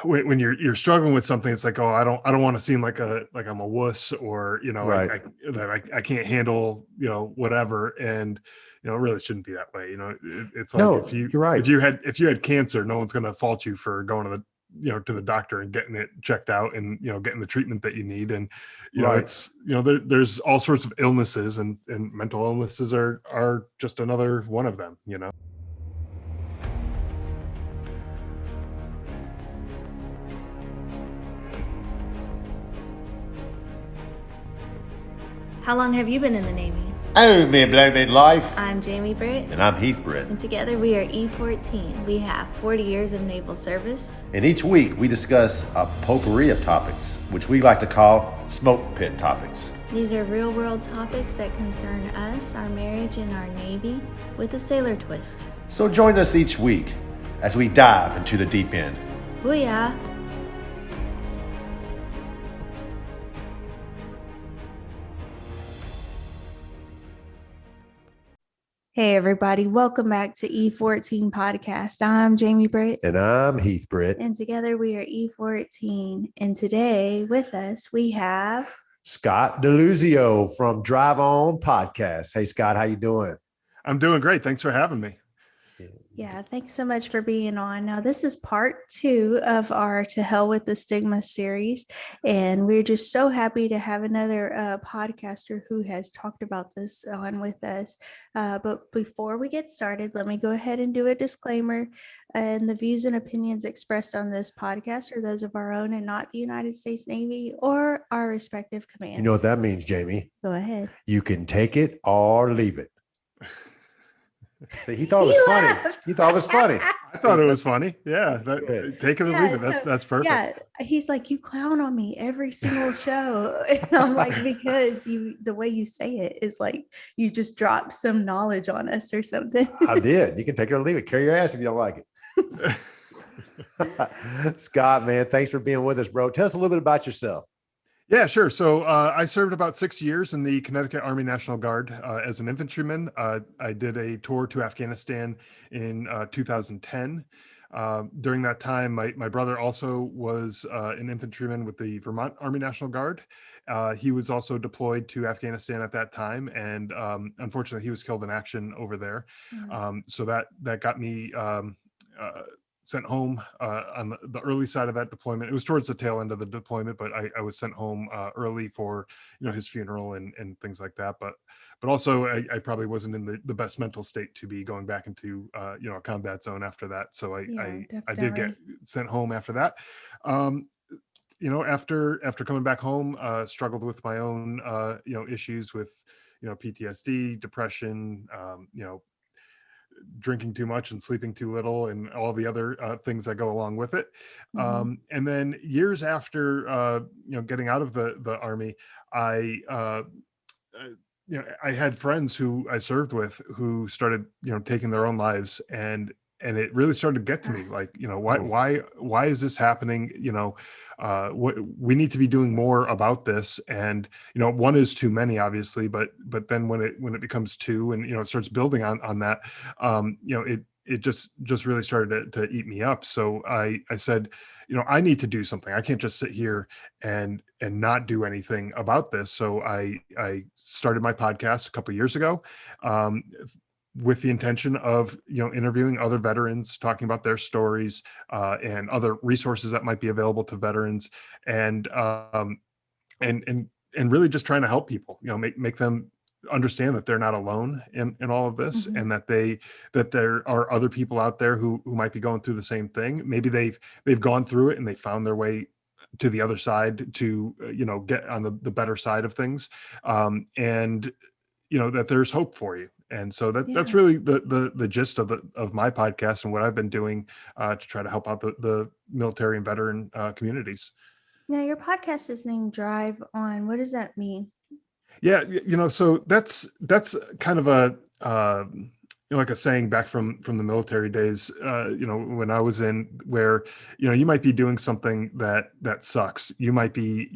when you're struggling with something, it's like, oh, I don't want to seem like I'm a wuss, or Right. I can't handle, whatever. And it really shouldn't be that way. It's like No, you're right. if you had cancer, no one's going to fault you for going to the doctor and getting it checked out, and getting the treatment that you need. And Right. it's there's all sorts of illnesses, and mental illnesses are just another one of them. How long have you been in the Navy? Oh, me blow me life. I'm Jamie Britt, And I'm Heath Britt. and together we are E14. We have 40 years of naval service. And each week we discuss a potpourri of topics, which we like to call smoke pit topics. These are real-world topics that concern us, our marriage, and our Navy, with a sailor twist. So join us each week as we dive into the deep end. Booyah! Hey everybody, welcome back to E14 Podcast. I'm Jamie Britt. And I'm Heath Britt. And together we are E14. And today with us we have Sgt Deluzio from Drive On Podcast. Hey Scott, how you doing? I'm doing great. Thanks for having me. Yeah, thanks so much for being on. Now, this is part 2 of our To Hell with the Stigma series, and we're just so happy to have another podcaster who has talked about this on with us. But before we get started, let me go ahead and do a disclaimer. And the views and opinions expressed on this podcast are those of our own and not the United States Navy or our respective commands. You know what that means, Jamie? Go ahead. You can take it or leave it. See, he thought it was funny. He thought it was funny. I thought it was funny. Yeah. Take it or leave it. That's perfect. Yeah. He's like, you clown on me every single show. And I'm like, because the way you say it is like you just dropped some knowledge on us or something. I did. You can take it or leave it. Carry your ass if you don't like it. Scott, man, thanks for being with us, bro. Tell us a little bit about yourself. Yeah, sure. So I served about 6 years in the Connecticut Army National Guard as an infantryman. I did a tour to Afghanistan in 2010. During that time, my brother also was an infantryman with the Vermont Army National Guard. He was also deployed to Afghanistan at that time, and unfortunately, he was killed in action over there. So that got me sent home on the early side of that deployment. It was towards the tail end of the deployment, but I was sent home early for his funeral and things like that. But also I probably wasn't in the best mental state to be going back into a combat zone after that. So I did get sent home after that. After coming back home, struggled with my own issues with PTSD, depression, drinking too much and sleeping too little, and all the other things that go along with it. And then years after getting out of the Army, I had friends who I served with who started taking their own lives, and it really started to get to me, like, why is this happening? What we need to be doing more about this. And one is too many, obviously, but then when it becomes two, and it starts building on that, it just really started to eat me up. So I said, I need to do something. I can't just sit here and not do anything about this. So I started my podcast a couple of years ago, with the intention of interviewing other veterans, talking about their stories, and other resources that might be available to veterans, and really just trying to help people, make them understand that they're not alone in all of this, and that there are other people out there who might be going through the same thing. Maybe they've gone through it and they found their way to the other side to get on the better side of things, and that there's hope for you. And so that's really the gist of my podcast and what I've been doing to try to help out the military and veteran communities. Now, your podcast is named Drive On. What does that mean? Yeah, so that's kind of a like a saying back from the military days, when I was in, where you might be doing something that sucks. You might be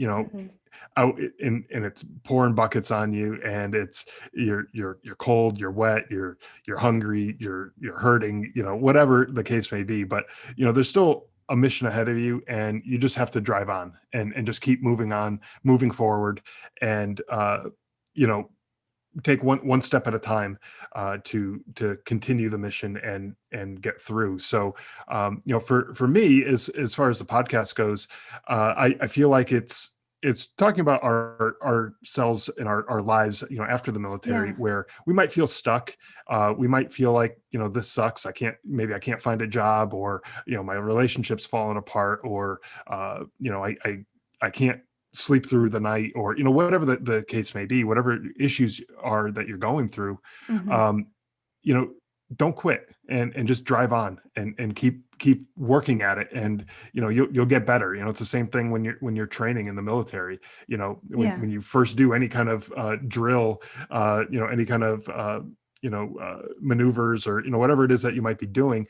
out and it's pouring buckets on you, and it's you're cold, you're wet, you're hungry, you're hurting, whatever the case may be. But there's still a mission ahead of you, and you just have to drive on and just keep moving forward, and take one step at a time to continue the mission and get through. So for me, as far as the podcast goes, I feel like it's talking about ourselves and our lives, after the military, Yeah. where we might feel stuck. We might feel like, this sucks. I can't find a job, or, my relationship's falling apart, or, I can't sleep through the night, or, whatever the case may be, whatever issues are that you're going through. Mhm. you know, don't quit, and just drive on, and keep working at it, and you'll get better. It's the same thing when you're training in the military. Yeah. When you first do any kind of drill, any kind of maneuvers, or whatever it is that you might be doing,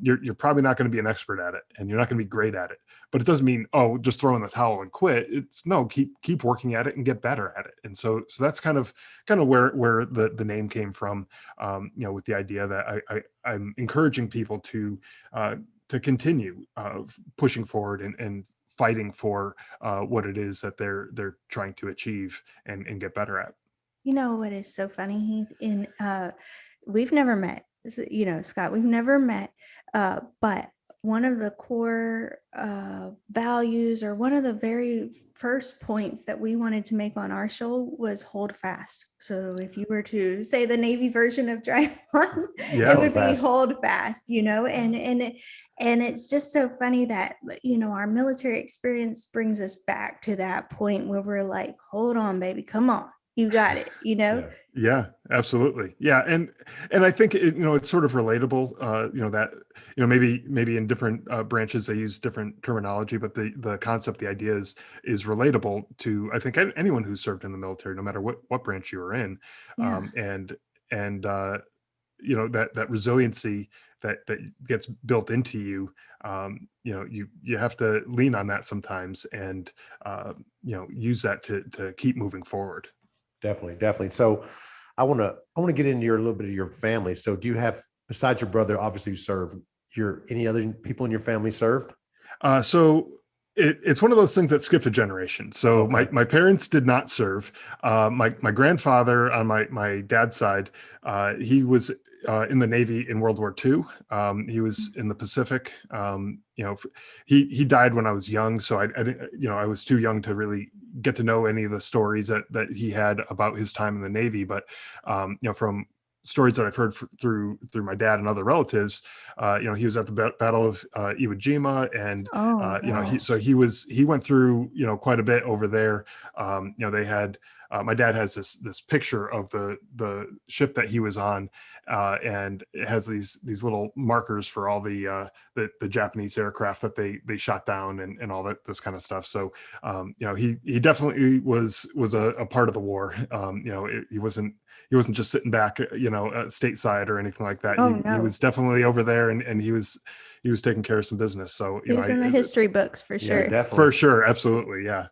you're probably not going to be an expert at it, and you're not going to be great at it. But it doesn't mean, oh, just throw in the towel and quit. It's no, keep working at it and get better at it. And so that's kind of where the name came from, with the idea that I'm encouraging people to continue pushing forward, and fighting for what it is that they're trying to achieve, and get better at. You know what is so funny, Heath? We've never met, Scott, we've never met, but one of the core values, or one of the very first points that we wanted to make on our show, was hold fast. So if you were to say the Navy version of drive on, Yeah. it would be Fast. hold fast, and it's just so funny that, our military experience brings us back to that point where we're like, hold on, baby, come on, you got it, Yeah. Yeah, absolutely. Yeah. And I think it's sort of relatable, that, maybe in different branches, they use different terminology, but the concept, the idea is relatable to, I think, anyone who's served in the military, no matter what branch you are in. Yeah. And that resiliency that gets built into you, you have to lean on that sometimes, and use that to keep moving forward. Definitely. So I want to get into a little bit of your family. So do you have, besides your brother, obviously, who served, any other people in your family served? So it's one of those things that skipped a generation. So Okay. my parents did not serve. My grandfather on my dad's side, he was in the Navy in World War II. He was in the Pacific. He died when I was young, so I didn't, I was too young to really get to know any of the stories that he had about his time in the Navy. But from stories that I've heard through my dad and other relatives, he was at the Battle of Iwo Jima, and he went through quite a bit over there. They had my dad has this picture of the ship that he was on, and it has these little markers for all the Japanese aircraft that they shot down, and all this kind of stuff. So he definitely was a part of the war. He wasn't just sitting back stateside or anything like that. Oh, He no. was definitely over there, and he was taking care of some business. So He was in the history books for Yeah, sure. definitely. for sure, absolutely, yeah.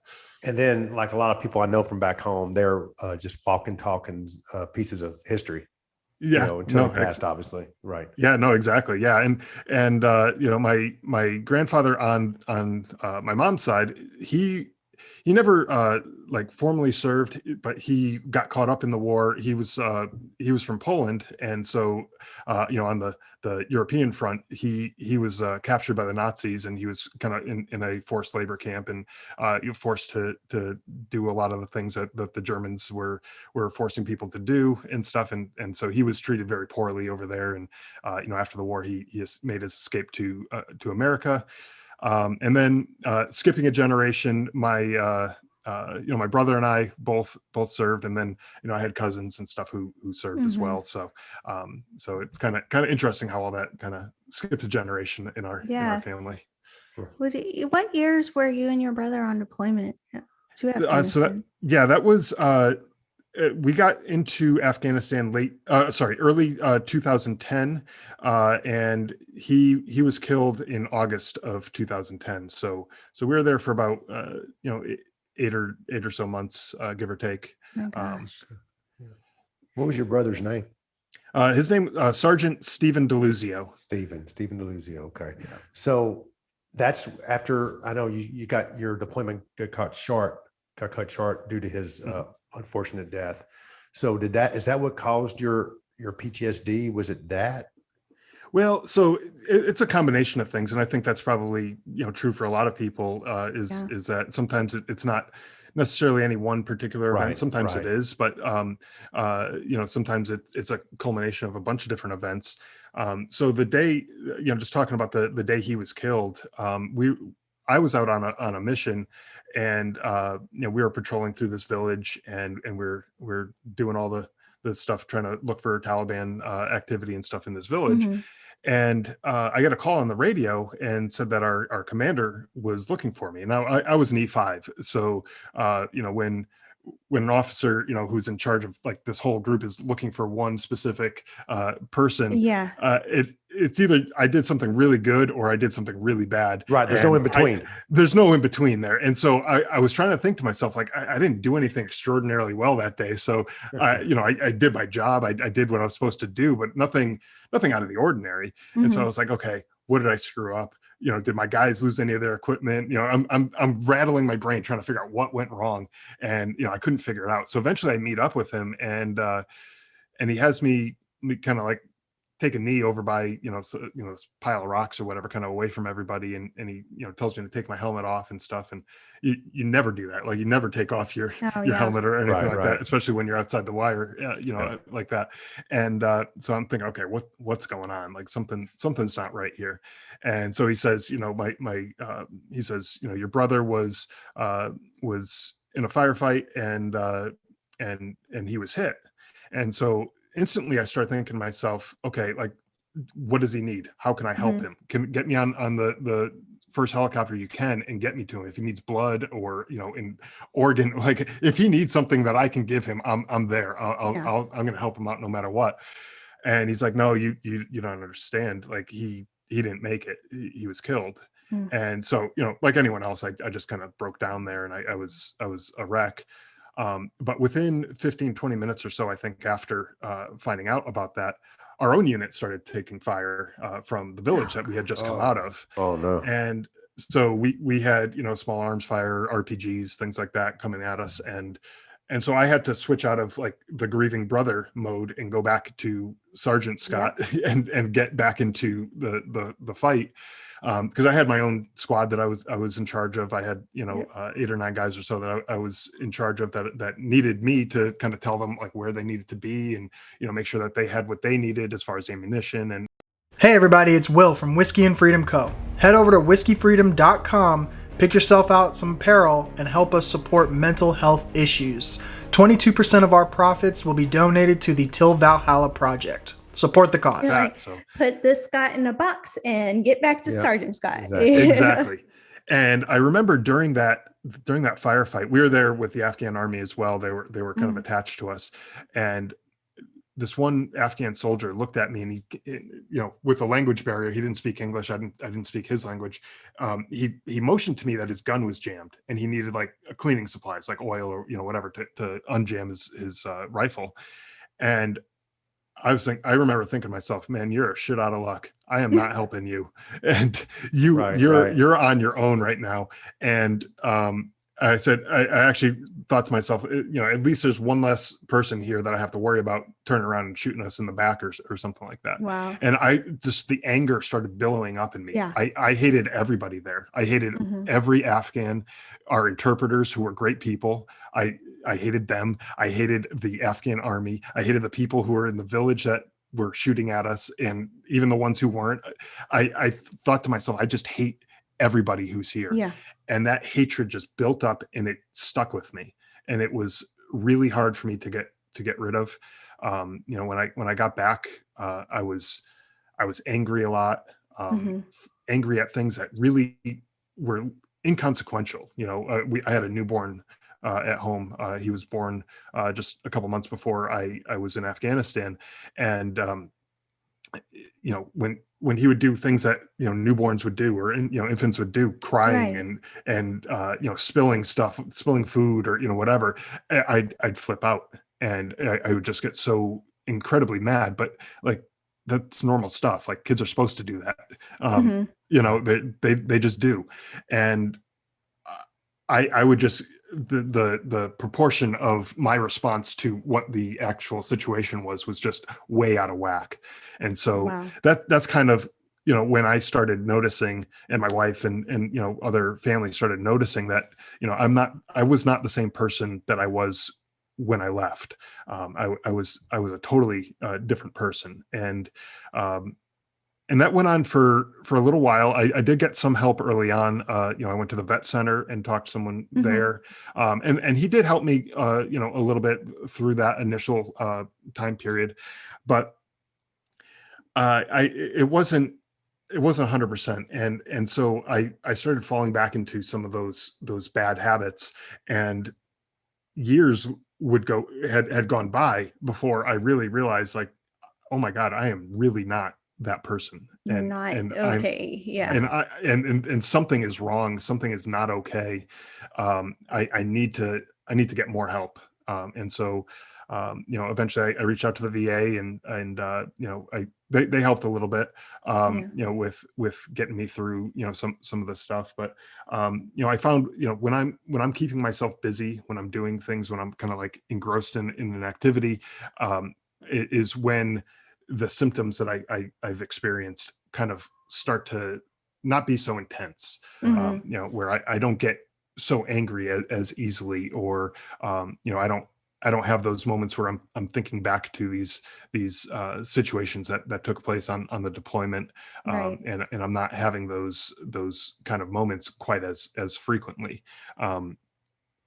And then, like a lot of people I know from back home, they're just walking, talking pieces of history. Yeah, Until no, they passed, obviously. Right. yeah, no, exactly. Yeah. And my grandfather on my mom's side, he never like formally served, but he got caught up in the war. He was from Poland, and so on the European front, he was captured by the Nazis, and he was kind of in a forced labor camp, and forced to do a lot of the things that the Germans were forcing people to do and stuff, and so he was treated very poorly over there. And after the war, he made his escape to America. And then skipping a generation, my my brother and I both served, and then I had cousins and stuff who served as well. So so it's kind of interesting how all that kind of skipped a generation in our family. What years were you and your brother on deployment to Afghanistan? That was we got into Afghanistan early 2010, and he was killed in August of 2010. So we were there for about 8 or so months, give or take. Oh, gosh. What was your brother's name? His name, Sgt Deluzio. Stephen Deluzio. Okay. So that's after, I know you got your deployment got cut short due to his unfortunate death. So is that what caused your PTSD? Was it that? Well, so it's a combination of things, and I think that's probably true for a lot of people. Yeah. Is that sometimes it's not necessarily any one particular event. Right, Sometimes it right. is, but sometimes it's a culmination of a bunch of different events. So the day, just talking about the day he was killed, I was out on a mission, and we were patrolling through this village, and we're doing all the stuff trying to look for Taliban activity and stuff in this village. Mhm. And I got a call on the radio and said that our commander was looking for me. Now I was an E5, so when an officer who's in charge of like this whole group is looking for one specific person, Yeah. It's either I did something really good or I did something really bad. Right. There's no in between. There's no in between there. And so I was trying to think to myself, like, I didn't do anything extraordinarily well that day. So I did my job. I did what I was supposed to do, but nothing out of the ordinary. And so I Mhm. was like, okay, what did I screw up? Did my guys lose any of their equipment? I'm rattling my brain trying to figure out what went wrong, and I couldn't figure it out. So eventually, I meet up with him, and he has me kind of like take a knee over by this pile of rocks or whatever, kind of away from everybody, and he tells me to take my helmet off and stuff. And you never do that. Like, you never take off your Oh, your yeah. helmet or anything Right, like right. that, especially when you're outside the wire, Yeah. like that. And so I'm thinking, okay, what's going on? Like, something's not right here. And so he says, he says, your brother was in a firefight, and he was hit. And so instantly I start thinking to myself, okay, like, what does he need? How can I help Mhm. him? Can get me on the first helicopter you can and get me to him. If he needs blood or in organ, like, if he needs something that I can give him, I'm there. Yeah. I'm going to help him out no matter what. And he's like, no, you don't understand. Like, he didn't make it. He was killed. Mm. And so, like anyone else, I just kind of broke down there, and I was a wreck. But within 15, 20 minutes or so, I think, after finding out about that, our own unit started taking fire from the village that we had just come out of. Oh no. And so we had, small arms fire, RPGs, things like that coming at us. And so I had to switch out of like the grieving brother mode and go back to Sergeant Scott and get back into the fight. Because I had my own squad that I was in charge of. I had 8 or 9 guys or so that I was in charge of that needed me to kind of tell them like where they needed to be, and make sure that they had what they needed as far as ammunition. And hey everybody, it's Will from Whiskey and Freedom Co. Head over to whiskeyfreedom.com, pick yourself out some apparel, and help us support mental health issues. 22% of our profits will be donated to the Till Valhalla Project. Support the cause. Yeah. so Put this Scott in a box and get back to Yeah, Sergeant Scott. exactly. exactly. And I remember during that firefight, we were there with the Afghan army as well. They were kind of attached to us, and this one Afghan soldier looked at me, and he, with a language barrier, he didn't speak English. I didn't speak his language. He motioned to me that his gun was jammed, and he needed like cleaning supplies, like oil or whatever, to unjam his rifle. And I remember thinking to myself, man, you're a shit out of luck. I am not helping you, and you're on your own right now. And I said, I actually thought to myself, at least there's one less person here that I have to worry about turning around and shooting us in the back or something like that. Wow. And the anger started billowing up in me. Yeah. I hated everybody there. I hated every Afghan, our interpreters, who were great people. I hated them. I hated the Afghan army. I hated the people who were in the village that were shooting at us, and even the ones who weren't. I thought to myself, I just hate everybody who's here. Yeah. And that hatred just built up, and it stuck with me, and it was really hard for me to get rid of. When I got back, I was angry a lot, angry at things that really were inconsequential. I had a newborn at home. He was born just a couple months before I was in Afghanistan, and when he would do things that newborns would do, or infants would do, crying and spilling food, or whatever, I'd flip out, and I would just get so incredibly mad. But like, that's normal stuff. Like, kids are supposed to do that. you know, they just do. And I would just, the proportion of my response to what the actual situation was just way out of whack. And so Wow. that's kind of, you know, when I started noticing, and my wife and you know, other families started noticing that, you know, I was not the same person that I was when I left. I was a totally different person. And that went on for a little while. I did get some help early on. You know, I went to the vet center and talked to someone there, and he did help me, you know, a little bit through that initial time period. But it wasn't 100%, and so I started falling back into some of those bad habits, and years had gone by before I really realized, like, oh my God, I am really not that person. You're not And okay. Yeah. and something is wrong. Something is not okay. I need to get more help. And so, you know, eventually I reached out to the VA, and you know, they helped a little bit, Yeah. you know, with getting me through, you know, some of the stuff. But, you know, I found, you know, when I'm keeping myself busy, when I'm doing things, when I'm kind of like engrossed in an activity, is when the symptoms that I've experienced kind of start to not be so intense. Mhm. You know, where I don't get so angry as easily, or you know, I don't have those moments where I'm thinking back to these situations that took place on the deployment, Right. and I'm not having those kind of moments quite as frequently.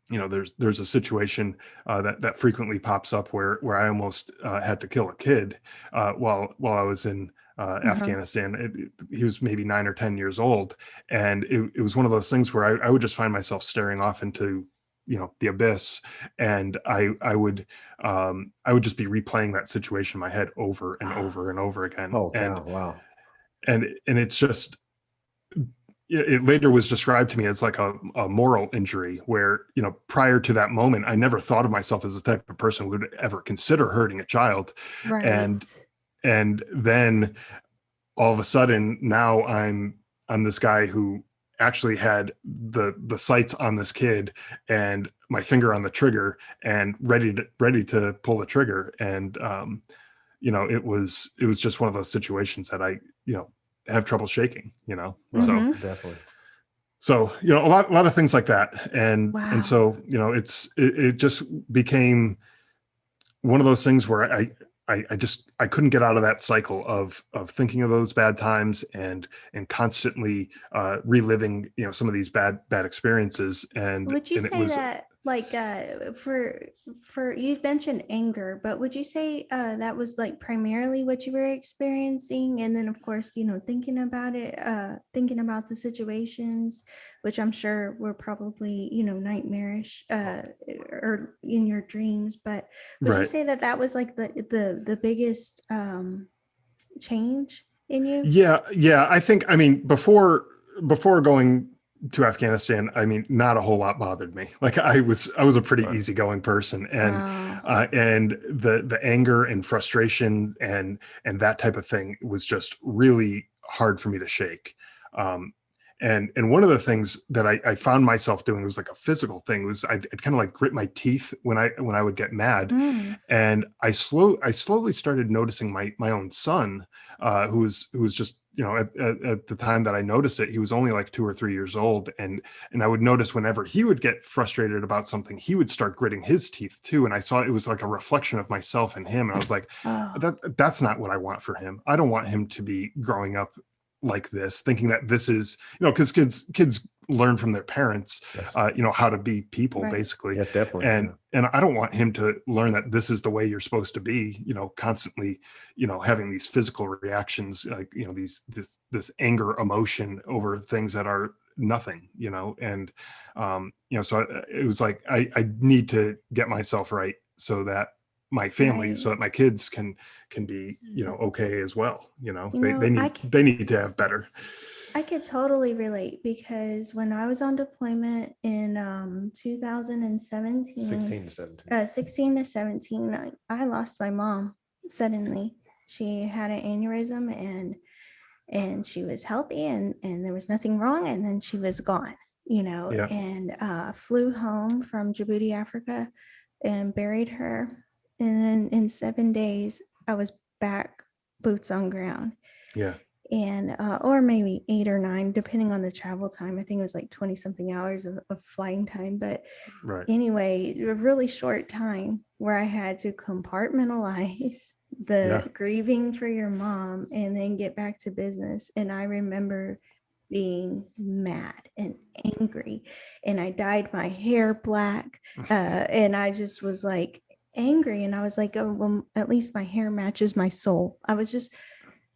You know, there's a situation that frequently pops up where I almost had to kill a kid while I was in Uh-huh. Afghanistan. He was maybe 9 or 10 years old, and it was one of those things where I would just find myself staring off into, you know, the abyss, and I would just be replaying that situation in my head over and over and over again. Oh, cow. Wow. And it's just, it later was described to me as like a moral injury, where, you know, prior to that moment, I never thought of myself as the type of person who would ever consider hurting a child. Right. And then all of a sudden now I'm this guy who actually had the sights on this kid, and my finger on the trigger, and ready to pull the trigger. And you know, it was just one of those situations that I, you know, have trouble shaking, you know. Right. Mhm. Definitely. So, you know, a lot of things like that. And Wow. so, you know, it just became one of those things where I couldn't get out of that cycle of thinking of those bad times, and constantly reliving, you know, some of these bad experiences. Would you And it say was, that, like, for you mentioned anger, but would you say that was like primarily what you were experiencing? And then of course, you know, thinking about it, thinking about the situations, which I'm sure were probably, you know, nightmarish, or in your dreams. But would you right. say that that was like the biggest change in you? Yeah. I think, I mean, before going to Afghanistan, I mean, not a whole lot bothered me. Like, I was a pretty Right. easygoing person, Wow. and the anger and frustration and that type of thing was just really hard for me to shake. Um, and one of the things that I found myself doing was like a physical thing, was I'd kind of like grit my teeth when I would get mad. Mm. And I slowly started noticing my own son, who was just, you know, at the time that I noticed it, he was only like 2 or 3 years old. And I would notice whenever he would get frustrated about something, he would start gritting his teeth too. And I saw it was like a reflection of myself and him. And I was like, Oh. that's not what I want for him. I don't want him to be growing up like this, thinking that this is, you know, because kids learn from their parents, Yes. you know, how to be people, Right. basically. Yes, definitely. And I don't want him to learn that this is the way you're supposed to be, you know, constantly, you know, having these physical reactions, like, you know, this anger emotion over things that are nothing, you know. And you know, so it was like I need to get myself right, so that my family, Right. so that my kids can be, you know, okay as well. You know, You know, they need to have better. I could totally relate, because when I was on deployment in 2017, 16 to 17. 16 to 17, I lost my mom suddenly. She had an aneurysm, and she was healthy and there was nothing wrong. And then she was gone, Yeah. and flew home from Djibouti, Africa, and buried her. And then in 7 days, I was back, boots on ground. Yeah. And or maybe 8 or 9, depending on the travel time. I think it was like 20 something hours of flying time. But Right. anyway, a really short time where I had to compartmentalize the grieving for your mom and then get back to business. And I remember being mad and angry, and I dyed my hair black, and I just was like angry, and I was like, oh, well, at least my hair matches my soul. I was just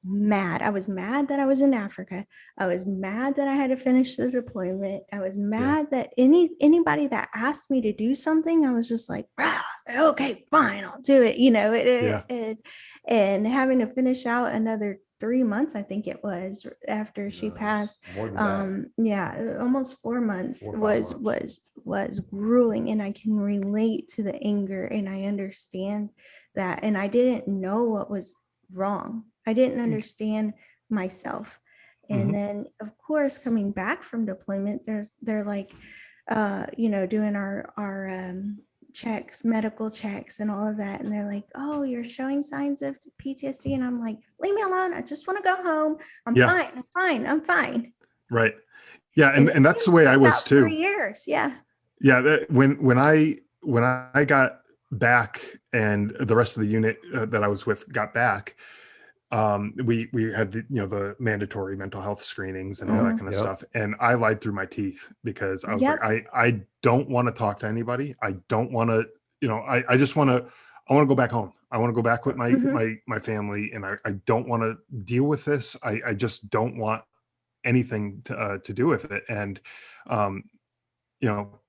mad. I was mad that I was in Africa. I was mad that I had to finish the deployment. I was mad that anybody that asked me to do something, I was just like, okay, fine, I'll do it. And having to finish out another 3 months, I think it was, after she passed. More than that. Almost 4 months 4 or 5 months. was grueling, and I can relate to the anger, and I understand that. And I didn't know what was wrong. I didn't understand myself. And then, of course, coming back from deployment, they're like, doing our checks, medical checks and all of that. And they're like, oh, you're showing signs of PTSD. And I'm like, leave me alone. I just want to go home. I'm fine. Right. Yeah. And that's the way I was too. 3 years. Yeah. Yeah. When I got back and the rest of the unit that I was with got back, we had the mandatory mental health screenings and all that kind of stuff. And I lied through my teeth because I was like, I don't want to talk to anybody. I don't want to, I just want to, I want to go back home. I want to go back with my family, and I don't want to deal with this. I just don't want anything to do with it. And,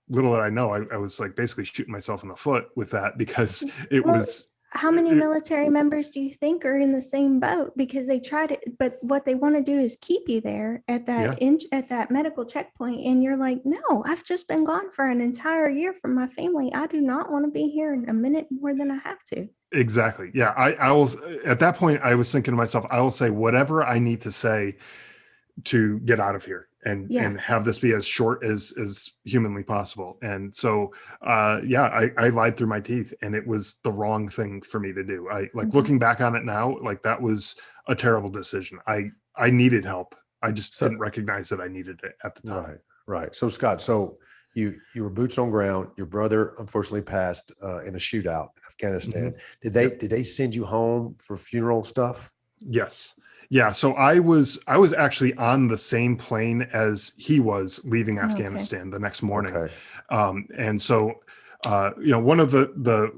little did I know, I was like basically shooting myself in the foot with that, because it was. How many military members do you think are in the same boat? Because they try to, but what they want to do is keep you there at that at that medical checkpoint, and you're like, no, I've just been gone for an entire year from my family. I do not want to be here in a minute more than I have to. Exactly. Yeah. I was at that point, I was thinking to myself, I will say whatever I need to say to get out of here and have this be as short as humanly possible. And so, I lied through my teeth, and it was the wrong thing for me to do. I looking back on it now, like that was a terrible decision. I needed help. I just didn't recognize that I needed it at the time. Right. So Scott, you were boots on ground. Your brother unfortunately passed in a shootout in Afghanistan. Did they send you home for funeral stuff? Yes. Yeah. So I was actually on the same plane as he was leaving Afghanistan the next morning. Okay. And so, one of the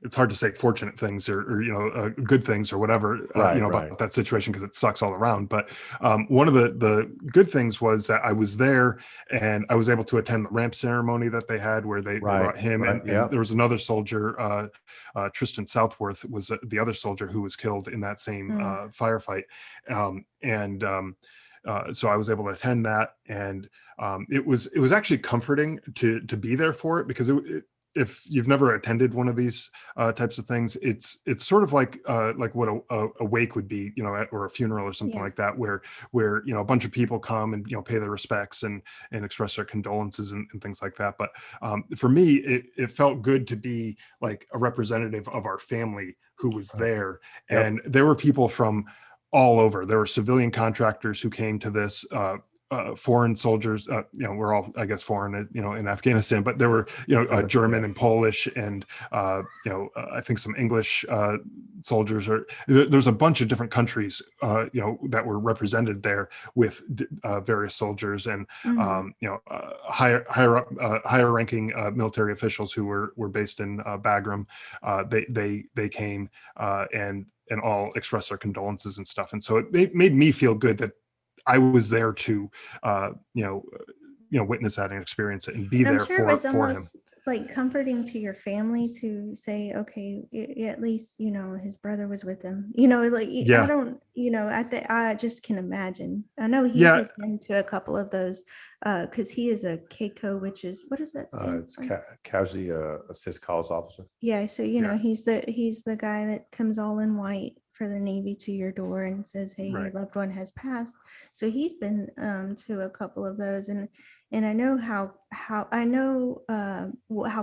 it's hard to say fortunate things or good things or whatever, about that situation, because it sucks all around. But one of the good things was that I was there, and I was able to attend the ramp ceremony that they had, where they brought him. And there was another soldier, Tristan Southworth was the other soldier who was killed in that same firefight. So I was able to attend that. And it was actually comforting to be there for it, because if you've never attended one of these types of things, it's sort of like what a wake would be, or a funeral or something like that, where a bunch of people come and pay their respects and express their condolences and things like that. But for me, it felt good to be like a representative of our family who was there, and there were people from all over. There were civilian contractors who came to this. Foreign soldiers, we're all, I guess, foreign, in Afghanistan, but there were, German and Polish and, I think some English soldiers, or there's a bunch of different countries, that were represented there with various soldiers and, higher ranking military officials who were based in Bagram. They came and all expressed their condolences and stuff. And so it made me feel good that I was there to, witness that and experience it and be there for it was for him. Like comforting to your family to say, okay, at least, his brother was with him, I don't, I just can imagine. I know he has been to a couple of those, cause he is a KCO, which is, what is that? It's Casualty Assist Calls Officer. Yeah. So, he's the guy that comes all in white for the Navy to your door and says, hey, your Right. loved one has passed. So he's been to a couple of those, and I know how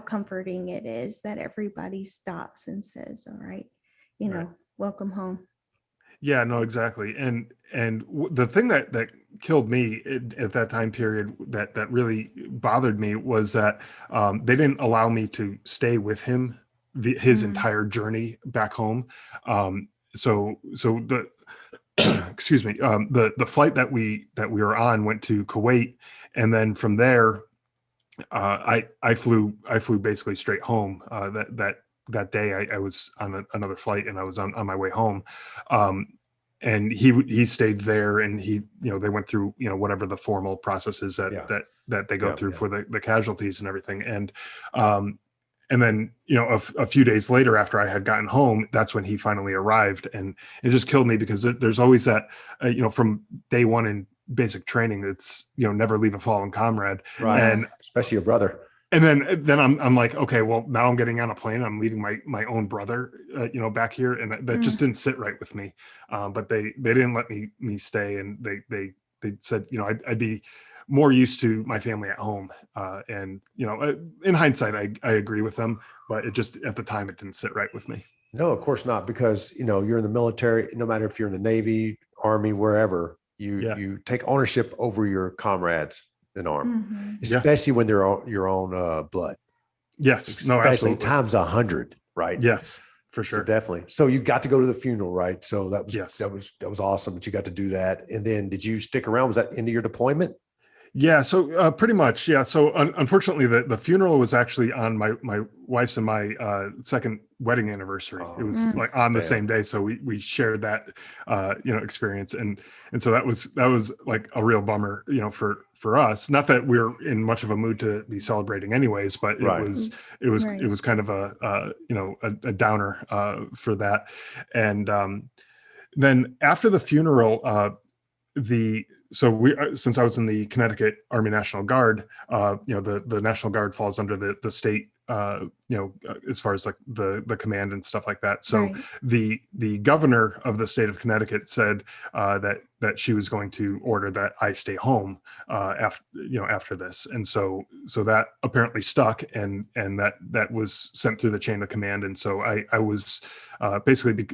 comforting it is that everybody stops and says, all right, Right. welcome home. Yeah, no, exactly. The thing that killed me at that time period that really bothered me was that they didn't allow me to stay with him his entire journey back home. So the excuse me, the flight that we were on went to Kuwait, and then from there I flew basically straight home. That day I was on another flight, and I was on my way home. And he stayed there, and they went through whatever the formal processes Yeah. that they go Yeah, through yeah. for the casualties and everything. And then a few days later, after I had gotten home, that's when he finally arrived, and it just killed me because there's always that from day one in basic training, it's never leave a fallen comrade. Right. Yeah. And Especially your brother. then I'm like, okay, well, now I'm getting on a plane, I'm leaving my own brother back here, and that just didn't sit right with me. But they didn't let me stay, and they said I'd be more used to my family at home. And in hindsight, I agree with them, but it just at the time it didn't sit right with me. No, of course not, because you're in the military. No matter if you're in the Navy, Army, wherever, you take ownership over your comrades in arm, especially when they're your own blood. Yes, no, Especially absolutely. times 100, right? Yes, for So sure. definitely. So you got to go to the funeral, right? So that was Yes. that was awesome that you got to do that. And then did you stick around? Was that into your deployment? Yeah, so pretty much, yeah. So unfortunately, the funeral was actually on my wife's and my second wedding anniversary. It was like on the same day, so we shared that experience, and so that was like a real bummer, for us. Not that we're in much of a mood to be celebrating, anyways, but Right. it was kind of a downer for that, and then after the funeral, since I was in the Connecticut Army National Guard, the National Guard falls under the state, as far as like the command and stuff like that. So the governor of the state of Connecticut said that she was going to order that I stay home after this, and so that apparently stuck, and that was sent through the chain of command, and so I was basically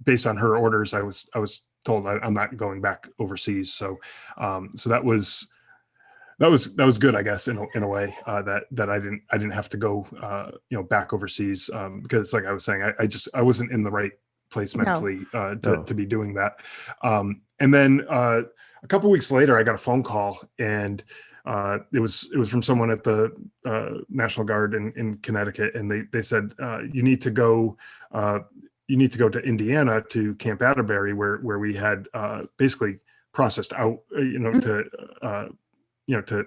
based on her orders, I was told I'm not going back overseas. So that was good, I guess, in a way, that I didn't have to go back overseas, because like I was saying, I wasn't in the right place mentally to be doing that. And then a couple weeks later, I got a phone call, and it was from someone at the National Guard in Connecticut, and they said you need to go to Indiana, to Camp Atterbury, where we had basically processed out, to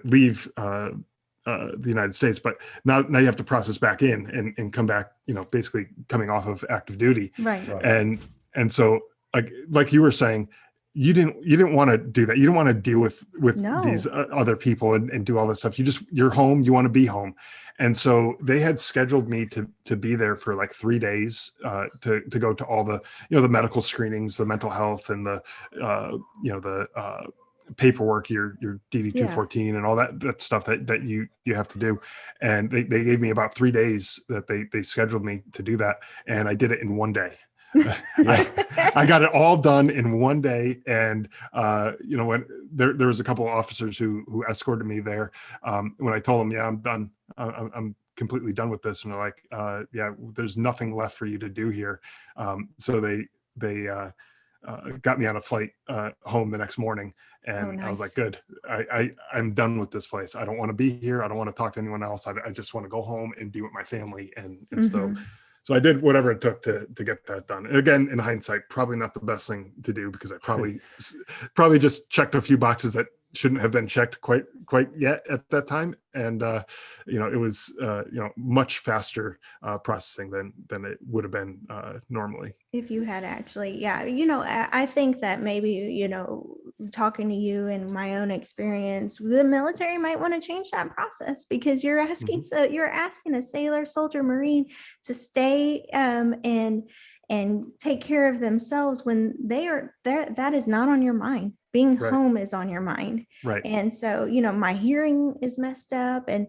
leave the United States, but now you have to process back in and come back, basically coming off of active duty. Right. And so like you were saying, you didn't want to do that. You don't want to deal with these other people and do all this stuff. You're home. You want to be home. And so they had scheduled me to be there for like 3 days, to go to all the, the medical screenings, the mental health, and the paperwork, your DD 214 and all that stuff that you have to do. And they gave me about 3 days that they scheduled me to do that. And I did it in 1 day. I got it all done in 1 day. And when there was a couple of officers who escorted me there, when I told them, I'm done, I'm completely done with this, and they're like, there's nothing left for you to do here. So they got me on a flight home the next morning, and I was like, good, I'm done with this place. I don't want to be here. I don't want to talk to anyone else. I just want to go home and be with my family. And so I did whatever it took to get that done. And again, in hindsight, probably not the best thing to do, because I probably just checked a few boxes that shouldn't have been checked quite yet at that time. And it was much faster processing than it would have been normally. If you had actually, I think that maybe, talking to you and my own experience, the military might want to change that process, because you're asking a sailor, soldier, Marine to stay and and take care of themselves when they are there. That is not on your mind. Being Right. home is on your mind. Right. And so, my hearing is messed up, and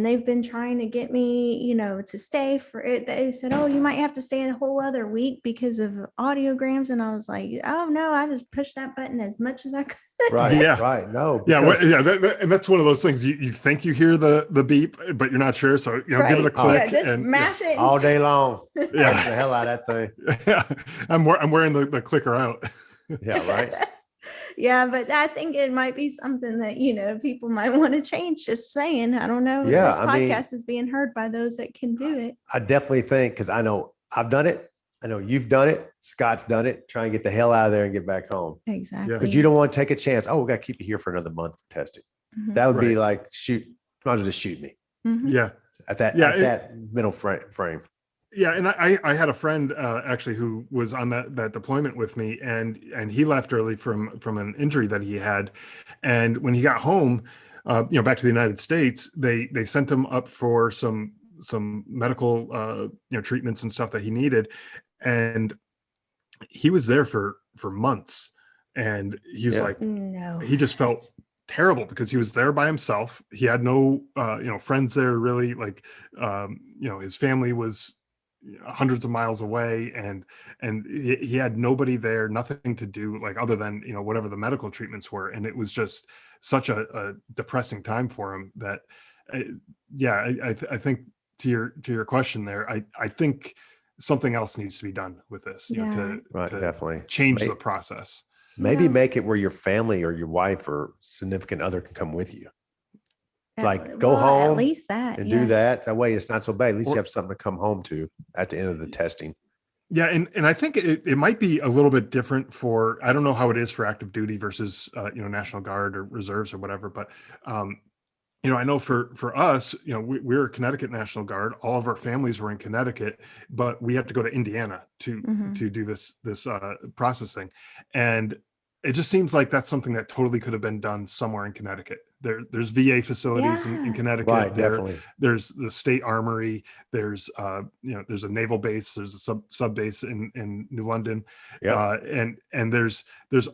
they've been trying to get me, to stay for it. They said, oh, you might have to stay a whole other week because of audiograms. And I was like, oh no, I just pushed that button as much as I could. Right. Yeah. Right. No. Yeah, Because, and that's one of those things you think you hear the beep, but you're not sure. So give it a Right. click. Yeah, just and mash it. all day long. Yeah. Push the hell out of that thing. Yeah, I'm wearing the clicker out. Yeah. Right. Yeah, but I think it might be something that, people might want to change. Just saying. I don't know. Yeah, This I mean- podcast is being heard by those that can do it. I definitely think, because I know I've done it. I know you've done it. Scott's done it. Try and get the hell out of there and get back home. Exactly. Because you don't want to take a chance. Oh, we got to keep you here for another month for testing. Mhm. That would be Right. like, shoot, might as well just shoot me Mhm. Yeah. at that, Yeah, that middle frame. Yeah, and I had a friend actually who was on that deployment with me, and he left early from an injury that he had, and when he got home, back to the United States, they sent him up for some medical treatments and stuff that he needed, and he was there for months, and he was Yeah. like, No. he just felt terrible because he was there by himself. He had no friends there really. Like his family was hundreds of miles away, and he had nobody there, nothing to do, like other than whatever the medical treatments were, and it was just such a depressing time for him that I think to your question there, I think something else needs to be done with this, Yeah. Right. to Definitely. change May- the process. Maybe Yeah. make it where your family or your wife or significant other can come with you like, At- go well, home At least that. and yeah. do that. That way it's not so bad. At least Or- you have something to come home to at the end of the testing. Yeah, and I think it might be a little bit different for, I don't know how it is for active duty versus National Guard or reserves or whatever, but I know for us, we're Connecticut National Guard. All of our families were in Connecticut, but we have to go to Indiana to Mhm. do this processing, and it just seems like that's something that totally could have been done somewhere in Connecticut. There's VA facilities in Yeah. Connecticut. Right. Definitely. There's the state armory. There's there's a naval base. There's a sub base in New London. Yeah. And there's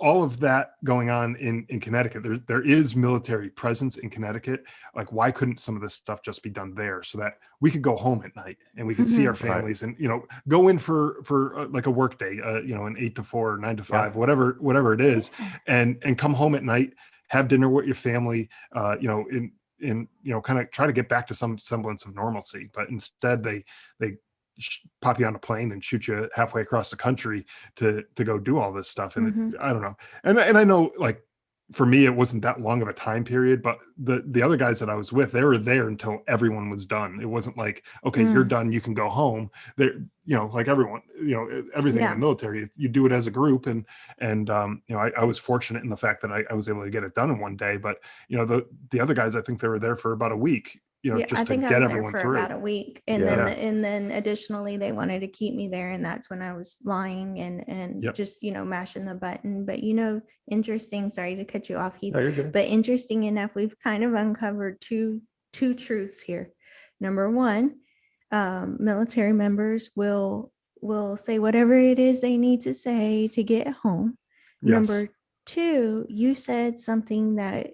all of that going on in Connecticut. There is military presence in Connecticut. Like, why couldn't some of this stuff just be done there so that we could go home at night and we could see our Right. families and go in for like a work day, an 8 to 4 or 9 to 5, whatever it is, and come home at night, have dinner with your family, in kind of try to get back to some semblance of normalcy. But instead they pop you on a plane and shoot you halfway across the country to go do all this stuff. And I don't know. And I know, like, for me, it wasn't that long of a time period, but the other guys that I was with, they were there until everyone was done. It wasn't like, okay, you're done, you can go home. They're, like everyone, everything in Yeah. the military, you do it as a group. And I was fortunate in the fact that I was able to get it done in one day, but the other guys, I think they were there for about a week, Yeah, just I to think I get was there everyone for through. about a week, and Yeah. then additionally they wanted to keep me there, and that's when I was lying and Yep. just mashing the button. But interesting. Sorry to cut you off, Heath. No, you're good. But interesting enough, we've kind of uncovered two truths here. Number one, military members will say whatever it is they need to say to get home. Yes. Number two, you said something that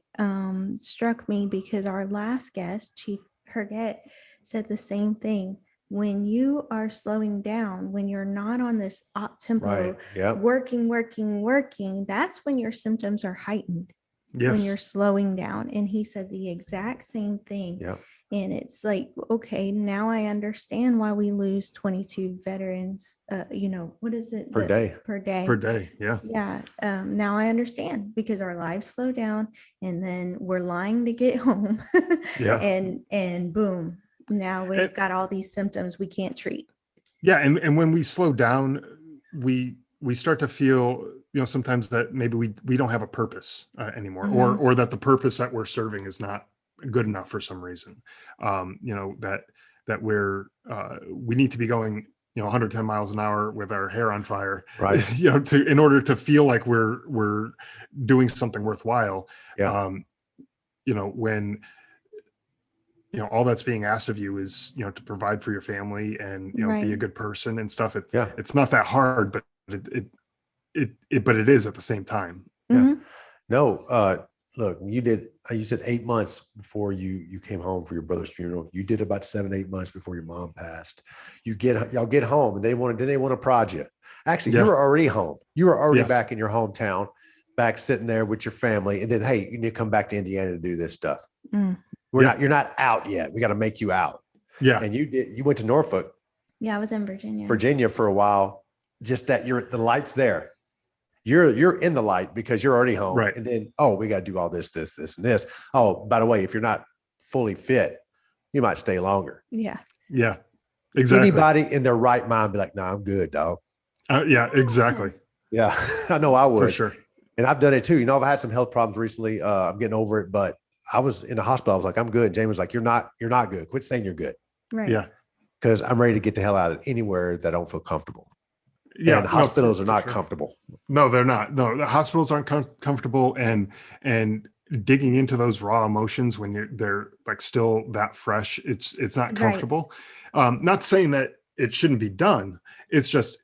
struck me, because our last guest, Chief Herget, said the same thing. When you are slowing down, when you're not on this op tempo, Right. Yep. working, that's when your symptoms are heightened, when Yes. you're slowing down. And he said the exact same thing. Yep. And it's like, okay, now I understand why we lose 22 veterans, what is it? Per day. Per day. Per day. Yeah. Yeah. Now I understand, because our lives slow down, and then we're lying to get home. Yeah. And boom, now we've And- got all these symptoms we can't treat. Yeah. And when we slow down, we start to feel, sometimes that maybe we don't have a purpose anymore, Mhm. or that the purpose that we're serving is not good enough for some reason. That we need to be going 110 miles an hour with our hair on fire, Right. in order to feel like we're doing something worthwhile. Yeah. When all that's being asked of you is, to provide for your family and, be a Right. good person and stuff. Yeah. It's not that hard, but but it is at the same time. Yeah. Mhm. No, look, you said 8 months before you came home for your brother's funeral. You did about 7, 8 months before your mom passed. Y'all get home and they want to prod you. Actually, you Yeah. were already home. You were already Yes. back in your hometown, back sitting there with your family. And then, hey, you need to come back to Indiana to do this stuff. Mm. You're not out yet. We got to make you out. Yeah. And you went to Norfolk, Yeah, I was in Virginia. Virginia for a while. Just that the light's there. You're in the light because you're already home. Right. And then, we got to do all this, and this. Oh, by the way, if you're not fully fit, you might stay longer. Yeah. Yeah, exactly. Anybody in their right mind be like, no, I'm good, dog. Yeah, exactly. Yeah, I know I would. For sure. And I've done it too. I've had some health problems recently. I'm getting over it, but I was in the hospital. I was like, I'm good. Jamie was like, you're not good. Quit saying you're good. Right. Yeah. Because I'm ready to get the hell out of anywhere that I don't feel comfortable. Yeah. And hospitals are not sure. comfortable. No, they're not. No, the hospitals aren't comfortable, and digging into those raw emotions when they're like still that fresh, it's not comfortable. Right. Not saying that it shouldn't be done. It's just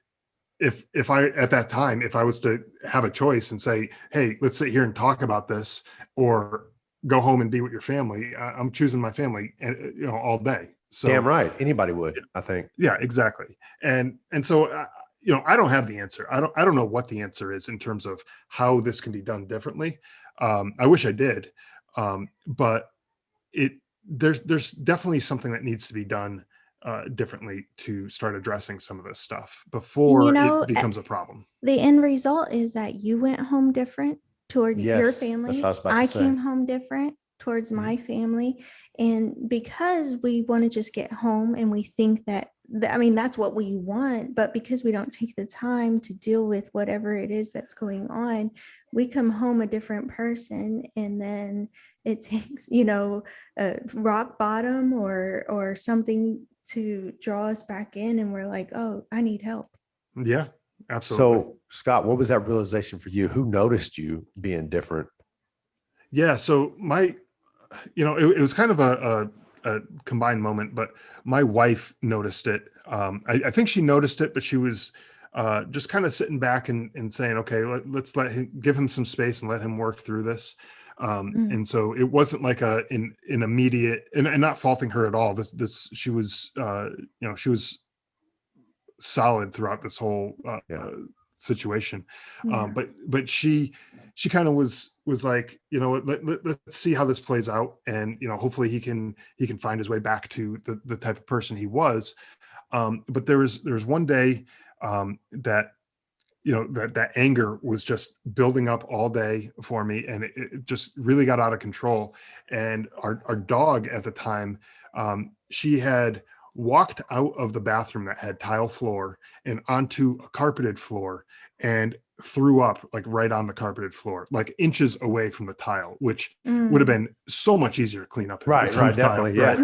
if I at that time, if I was to have a choice and say, hey, let's sit here and talk about this, or go home and be with your family, I'm choosing my family, and all day. So damn right, anybody would, I think. Yeah, exactly. And so I don't have the answer. I don't know what the answer is in terms of how this can be done differently. I wish I did, but there's definitely something that needs to be done differently to start addressing some of this stuff before it becomes a problem. The end result is that you went home different toward your Yes, family. that's what I was about I to say. came home different towards my family. And because we want to just get home and we think that's what we want, but because we don't take the time to deal with whatever it is that's going on, we come home a different person, and then it takes, a rock bottom or something to draw us back in, and we're like, oh, I need help. Yeah, absolutely. So Scott, what was that realization for you? Who noticed you being different? Yeah, so it was kind of a combined moment, but my wife noticed it. I think she noticed it, but she was just kind of sitting back and saying, okay, let's give him some space and let him work through this. And so it wasn't like an immediate, and not faulting her at all. She was she was solid throughout this whole situation. Yeah. But she kind of was like, let's see how this plays out, and hopefully he can find his way back to the type of person he was. But there was one day that that anger was just building up all day for me, and it just really got out of control. And our dog at the time, she had walked out of the bathroom that had tile floor and onto a carpeted floor, and threw up like right on the carpeted floor, like inches away from the tile, which would have been so much easier to clean up. Right, definitely. Yeah.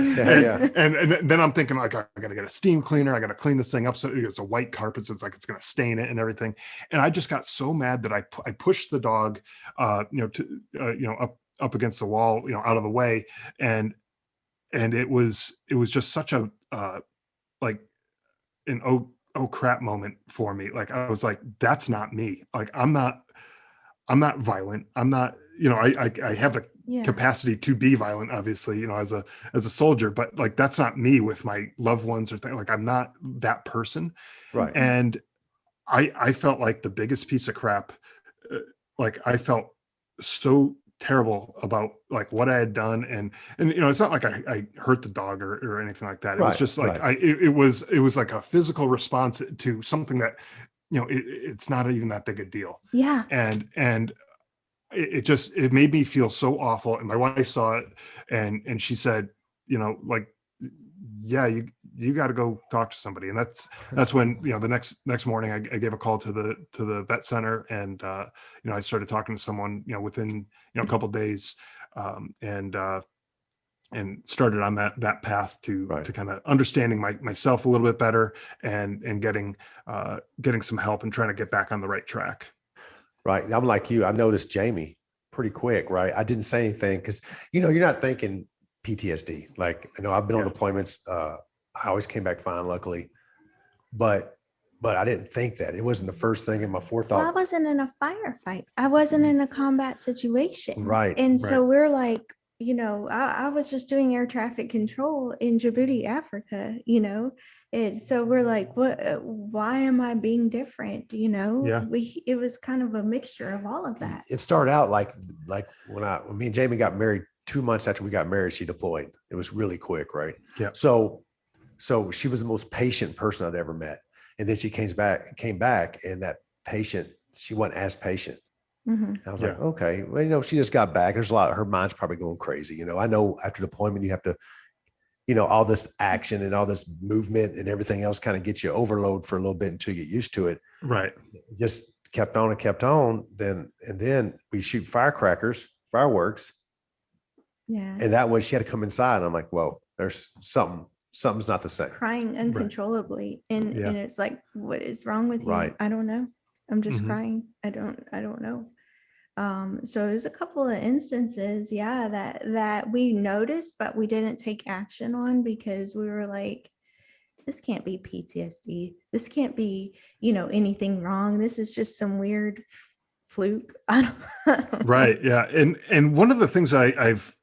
And then I'm thinking, like, I got to get a steam cleaner. I got to clean this thing up. So it's a white carpet. So it's like, it's going to stain it and everything. And I just got so mad that I pushed the dog, up against the wall, out of the way. And it was just such a, like an, oh crap moment for me. Like, I was like, that's not me. Like, I'm not violent. I'm not, I have the capacity to be violent, obviously, as a soldier, but like, that's not me with my loved ones or things. Like, I'm not that person. Right. And I felt like the biggest piece of crap. Like, I felt so terrible about like what I had done. And it's not like I hurt the dog or anything like that. It was just like, it was like a physical response to something that, it's not even that big a deal. Yeah. And it made me feel so awful. And my wife saw it and she said, like, yeah, you got to go talk to somebody. And that's when, the next morning I gave a call to the vet center, and, I started talking to someone, within, a couple of days, and started on that path to kind of understanding myself a little bit better, and getting some help and trying to get back on the right track. Right. I'm like you. I noticed Jamie pretty quick, right? I didn't say anything because, you're not thinking PTSD. Like, I know I've been on deployments. I always came back fine, luckily, but I didn't think that. It wasn't the first thing in my Well, I forethought. wasn't in a firefight. I wasn't in a combat situation. Right. And so Right. we're like, I was just doing air traffic control in Djibouti, Africa, And so we're like, why am I being different? Yeah. It was kind of a mixture of all of that. It started out like when me and Jamie got married, 2 months after we got married, she deployed. It was really quick, right? Yeah. So she was the most patient person I'd ever met. And then she came back, and that patient, she wasn't as patient. Mhm. I was Yeah. like, okay, well, she just got back. There's a lot, her mind's probably going crazy. I know after deployment, you have to, all this action and all this movement and everything else kind of gets you overload for a little bit until you get used to it. Right. Just kept on and kept on. Then we shoot fireworks. Yeah. And that way she had to come inside. And I'm like, well, there's something's not the same. Crying uncontrollably. And it's like, what is wrong with you? Right. I don't know. I'm just Mhm. crying. I don't know. So there's a couple of instances, that we noticed, but we didn't take action on because we were like, this can't be PTSD. This can't be, anything wrong. This is just some weird fluke. I don't know. Right. Yeah. And one of the things I've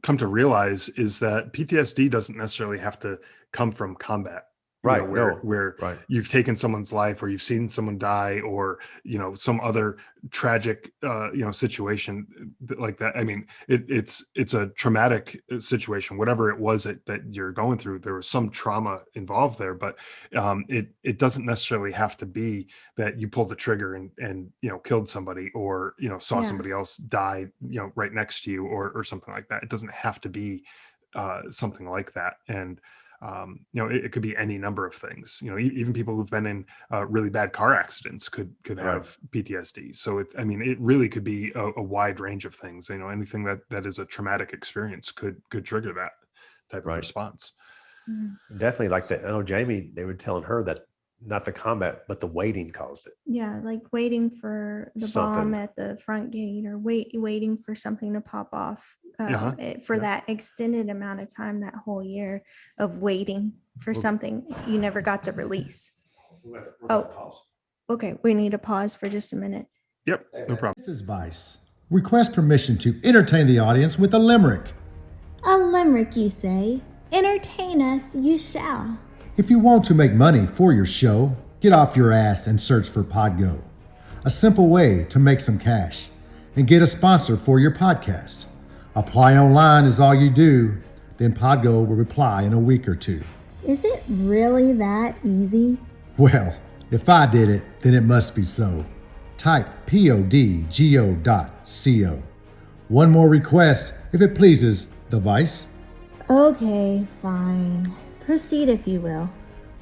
come to realize is that PTSD doesn't necessarily have to come from combat. Right. Where Right. you've taken someone's life, or you've seen someone die, or some other tragic situation like that. I mean, it's a traumatic situation, whatever it was that you're going through. There was some trauma involved there, but it doesn't necessarily have to be that you pulled the trigger and killed somebody, or saw Yeah. somebody else die right next to you, or something like that. It doesn't have to be something like that. And it could be any number of things. Even people who've been in really bad car accidents could have PTSD. So it really could be a wide range of things. Anything that is a traumatic experience could trigger that type of response. Mhm. Definitely, like that. I know Jamie, they were telling her that not the combat, but the waiting caused it. Yeah, like waiting for the bomb at the front gate, or waiting for something to pop off for that extended amount of time, that whole year of waiting for something you never got the release. Okay, we need to pause for just a minute. Yep, no problem. This is Vice. Request permission to entertain the audience with a limerick. A limerick, you say? Entertain us, you shall. If you want to make money for your show, get off your ass and search for Podgo. A simple way to make some cash and get a sponsor for your podcast. Apply online is all you do, then Podgo will reply in a week or two. Is it really that easy? Well, if I did it, then it must be so. Type podgo.co. One more request, if it pleases the Vice. Okay, fine. Proceed if you will.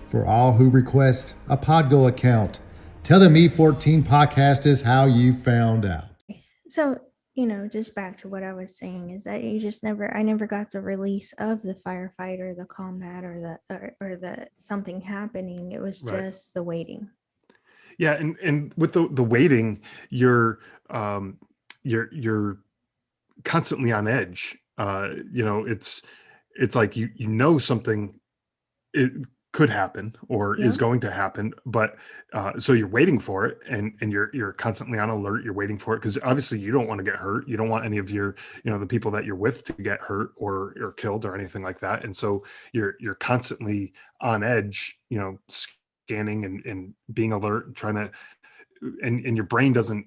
For all who request a Podgo account, tell them E14 Podcast is how you found out. So, just back to what I was saying, is that I never got the release of the firefight or the combat or the something happening. It was just the waiting. Yeah. And with the waiting, you're constantly on edge. It's like, something it could happen or is going to happen, but so you're waiting for it, and you're constantly on alert. You're waiting for it because obviously you don't want to get hurt. You don't want any of your the people that you're with to get hurt or killed or anything like that. And so you're constantly on edge, scanning and being alert, trying to, and your brain doesn't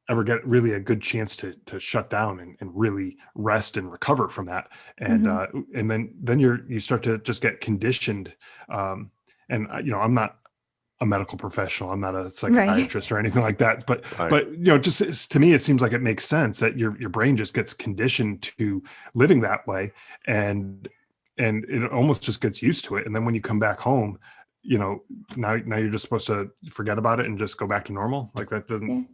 ever get really a good chance to shut down and really rest and recover from that. And and then you start to just get conditioned. And I'm not a medical professional. I'm not a psychiatrist or anything like that. But just to me, it seems like it makes sense that your brain just gets conditioned to living that way, and it almost just gets used to it. And then when you come back home, now you're just supposed to forget about it and just go back to normal. Like that doesn't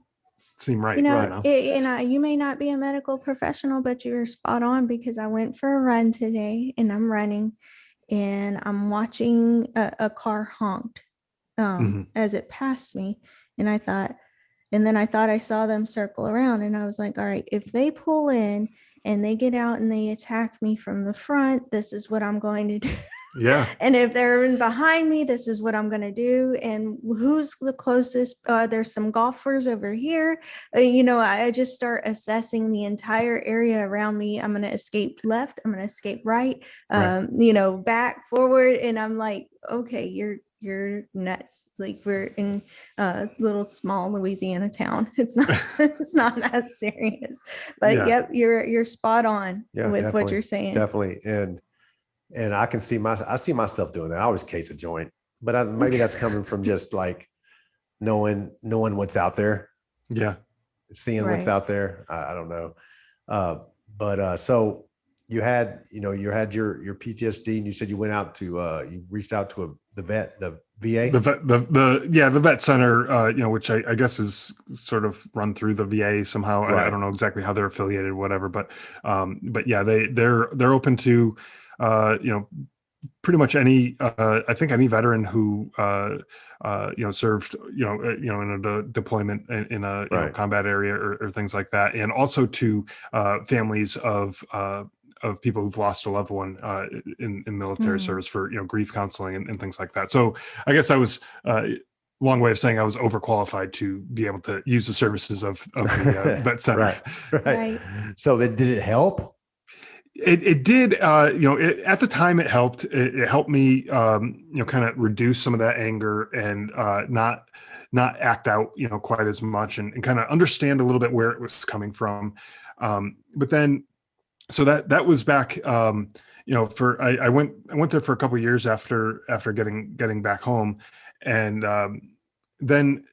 seem right. You may not be a medical professional, but you're spot on, because I went for a run today, and I'm running, and I'm watching a car honked as it passed me, and then I thought I saw them circle around, and I was like, all right, if they pull in and they get out and they attack me from the front, this is what I'm going to do. Yeah. And if they're in behind me, this is what I'm going to do. And who's the closest? There's some golfers over here. I just start assessing the entire area around me. I'm going to escape left. I'm going to escape right, back, forward. And I'm like, okay, you're nuts. Like, we're in a little small Louisiana town. It's not that serious. But Yeah. yep, you're spot on with what you're saying. Definitely. And I can see I see myself doing that. I always case a joint, but maybe that's coming from just like knowing what's out there. Yeah. Seeing what's out there. I don't know. So you had your PTSD, and you said you went out to you reached out to the VA. The vet center, which I guess is sort of run through the VA somehow. Right. I don't know exactly how they're affiliated, whatever, but yeah, they're open to, pretty much any, I think any veteran who, served, in a deployment in a Right. combat area or things like that. And also to families of people who've lost a loved one in military service for, grief counseling and things like that. So I guess I was, long way of saying I was overqualified to be able to use the services of the vet center. Right. So did it help? It did, at the time it helped. It helped me, kind of reduce some of that anger and not act out, quite as much and kind of understand a little bit where it was coming from. But then, so that was back, I went there for a couple of years after getting back home. And then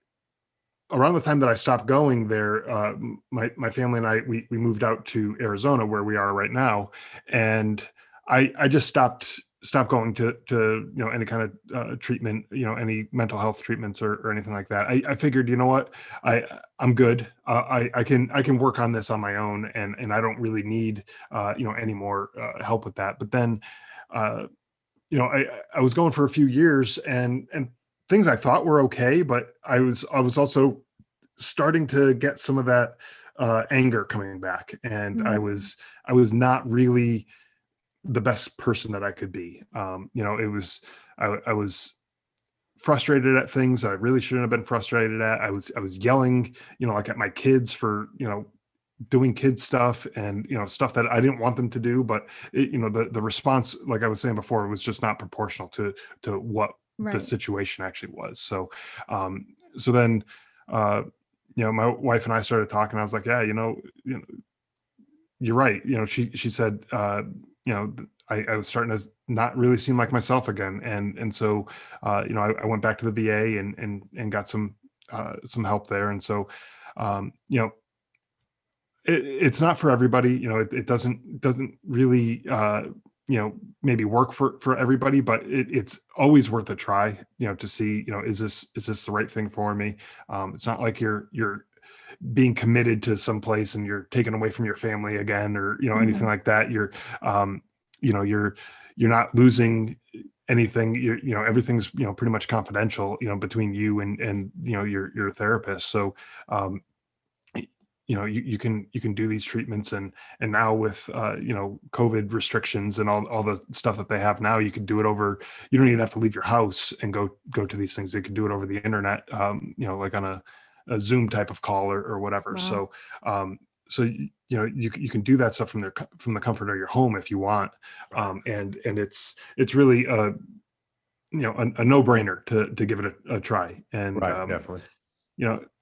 around the time that I stopped going there, my family and I, we moved out to Arizona, where we are right now. And I just stopped going to any kind of treatment, any mental health treatments or anything like that. I figured, you know what, I'm good. I can work on this on my own, and I don't really need any more help with that. But then I was going for a few years, and things I thought were okay, but I was also starting to get some of that anger coming back, and I was not really the best person that I could be. It was I was frustrated at things I really shouldn't have been frustrated at. I was yelling, like at my kids for doing kid stuff and stuff that I didn't want them to do, but the response, like I was saying before, was just not proportional to what the situation actually was. So then my wife and I started talking. I was like, yeah, you're right. She said, I was starting to not really seem like myself again. And so, I went back to the VA and got some help there. And so, it's not for everybody. It doesn't really, maybe work for everybody, but it's always worth a try, to see, is this the right thing for me? It's not like you're being committed to some place and you're taken away from your family again, or, anything like that. You're not losing anything. Everything's, pretty much confidential, between you and your therapist. So, you can do these treatments, and now with COVID restrictions and all the stuff that they have now, you can do it over. You don't even have to leave your house and go to these things. You can do it over the internet, like on a Zoom type of call or whatever. Wow. So you can do that stuff from the comfort of your home if you want, and it's really a no-brainer to give it a try. And definitely,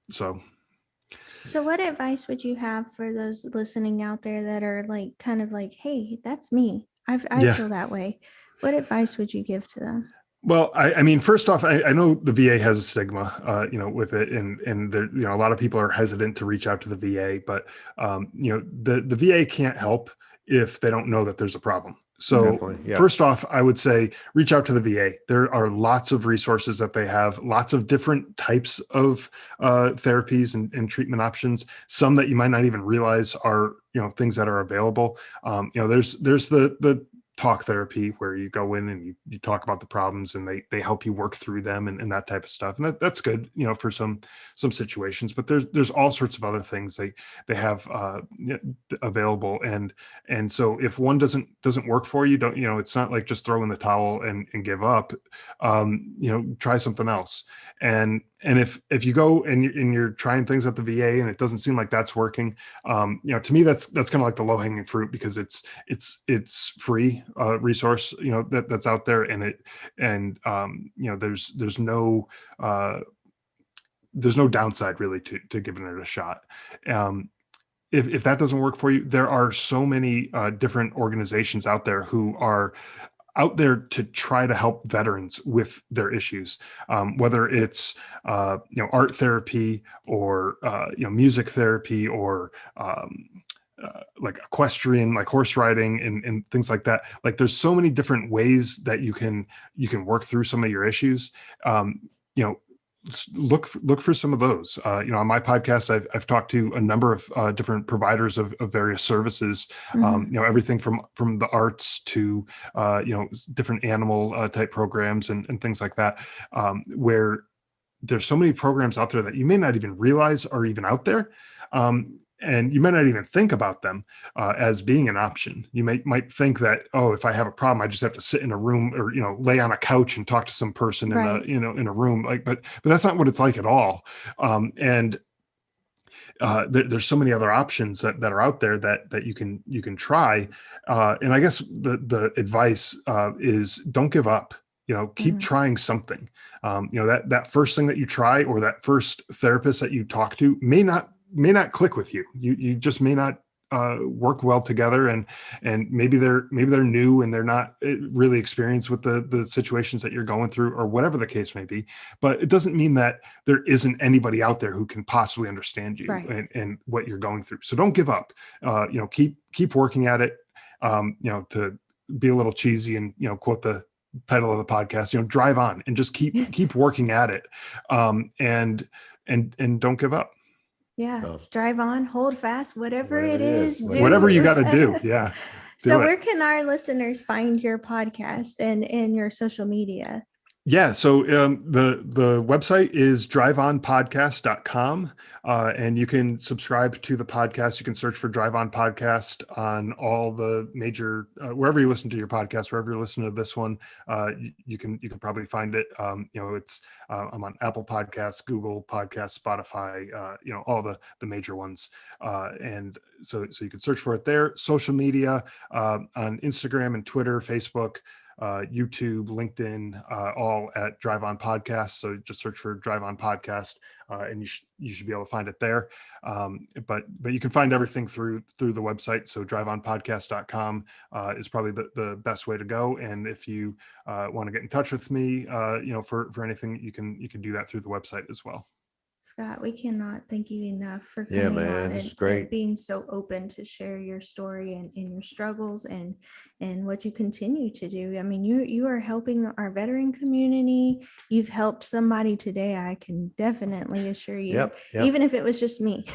So what advice would you have for those listening out there that are like, kind of like, hey, that's me. I feel that way. What advice would you give to them? Well, I mean, first off, I know the VA has a stigma, with it, and there, a lot of people are hesitant to reach out to the VA, but the VA can't help if they don't know that there's a problem. So first off, I would say reach out to the VA. There are lots of resources that they have, lots of different types of therapies and treatment options. Some that you might not even realize are things that are available. There's the talk therapy where you go in and you talk about the problems and they help you work through them and that type of stuff. And that's good, for some situations, but there's all sorts of other things they have available. And so if one doesn't work for you, don't, it's not like just throw in the towel and give up. Try something else. And if you go and you're trying things at the VA and it doesn't seem like that's working, to me, that's kind of like the low hanging fruit, because it's free resource, that's out there, and there's no downside really to giving it a shot. If that doesn't work for you, there are so many different organizations out there who are out there to try to help veterans with their issues, whether it's art therapy or music therapy or like equestrian, like horse riding and things like that. Like there's so many different ways that you can work through some of your issues. Look for some of those. On my podcast, I've talked to a number of different providers of various services. Everything from the arts to different animal type programs and things like that, where there's so many programs out there that you may not even realize are even out there. And you might not even think about them as being an option. You might think that, oh, if I have a problem, I just have to sit in a room or lay on a couch and talk to some person Right. in a room. But that's not what it's like at all. And there's so many other options that are out there that you can try. And I guess the advice is don't give up. Keep trying something. That first thing that you try or that first therapist that you talk to may not click with you. You just may not work well together, and maybe they're new and they're not really experienced with the situations that you're going through or whatever the case may be. But it doesn't mean that there isn't anybody out there who can possibly understand you Right. and what you're going through. So don't give up. Keep working at it. To be a little cheesy and quote the title of the podcast, drive on and just keep working at it, and don't give up. Yeah. Oh. Drive on, hold fast, whatever Whatever it it is, is, do. Whatever you got to do. Yeah. So do it. where can our listeners find your podcast and your social media? Yeah. So the website is driveonpodcast.com. And you can subscribe to the podcast. You can search for Drive On Podcast on all the major, wherever you listen to your podcast, wherever you're listening to this one, you can probably find it. It's I'm on Apple Podcasts, Google Podcasts, Spotify, all the major ones. And so you can search for it there. Social media, on Instagram and Twitter, Facebook, YouTube, LinkedIn, all at Drive On Podcast. So just search for Drive On Podcast, and you should be able to find it there. But you can find everything through the website. So driveonpodcast.com is probably the best way to go. And if you want to get in touch with me, for anything, you can do that through the website as well. Scott, we cannot thank you enough for Yeah, coming man, on this is and great. being so open to share your story and your struggles and what you continue to do. I mean, you are helping our veteran community. You've helped somebody today, I can definitely assure you. Yep. Even if it was just me.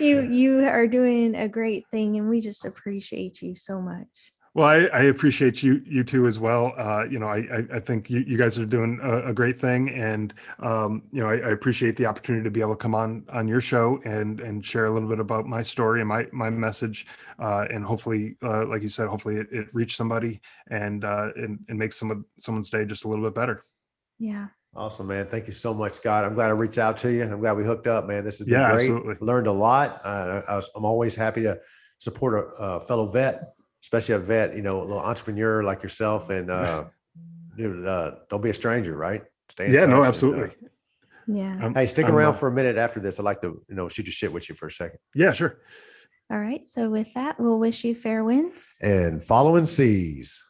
You are doing a great thing, and we just appreciate you so much. Well, I appreciate you two as well. I think you guys are doing a great thing, and I appreciate the opportunity to be able to come on your show and share a little bit about my story and my message, and hopefully, like you said, hopefully it reached somebody and makes someone's day just a little bit better. Yeah. Awesome, man. Thank you so much, Scott. I'm glad I reached out to you. I'm glad we hooked up, man. This has been Yeah, great. absolutely. Learned a lot. I'm always happy to support a fellow vet, especially a vet, a little entrepreneur like yourself. And don't be a stranger, right? Stay in touch. No, absolutely. Yeah. Hey, stick around for a minute after this. I'd like to, shoot the shit with you for a second. Yeah, sure. All right. So with that, we'll wish you fair winds. And following seas.